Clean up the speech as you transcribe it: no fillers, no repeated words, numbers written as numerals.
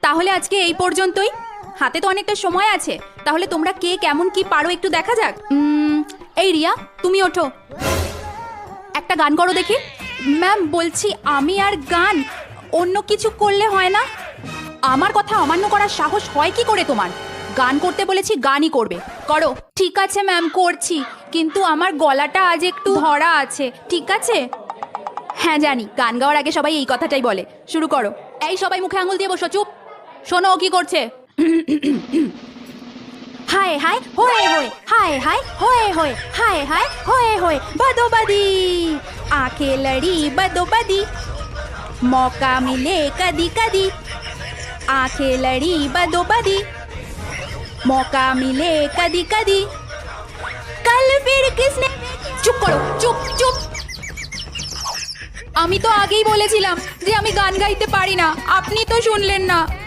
তাহলে আজকে এই পর্যন্তই। হাতে তো অনেকটা সময় আছে, তাহলে তোমরা কে কেমন কি পারো একটু দেখা যাক। এই রিয়া, তুমি ওঠো, একটা গান করো দেখি। ম্যাম বলছি, আমি আর গান অন্য কিছু করলে হয় না? আমার কথা অমান্য করার সাহস হয় কি করে তোমার? গান করতে বলেছি, গানই করবে, করো। ঠিক আছে ম্যাম, করছি, কিন্তু আমার গলাটা আজ একটু ধরা আছে। ঠিক আছে? হ্যাঁ জানি, গান গাওয়ার আগে সবাই এই কথাটাই বলে। শুরু করো। এই সবাই মুখে আঙুল দিয়ে বসো, চুপ। শোনো ও কি করছে। হায় হায় হোয়ে হোয়ে, হায় হায় হোয়ে হোয়ে, হায় হায় হোয়ে হোয়ে, बदोबदी आंखें लड़ी बदोबदी, मौका मिले कदी कदी, आंखें लड़ी बदोबदी, मौका मिले कदी कदी, कल फिर किसने। চুপ করো, চুপ চুপ। আমি তো আগেই বলেছিলাম যে আমি গান গাইতে পারি না, আপনি তো শুনলেন না।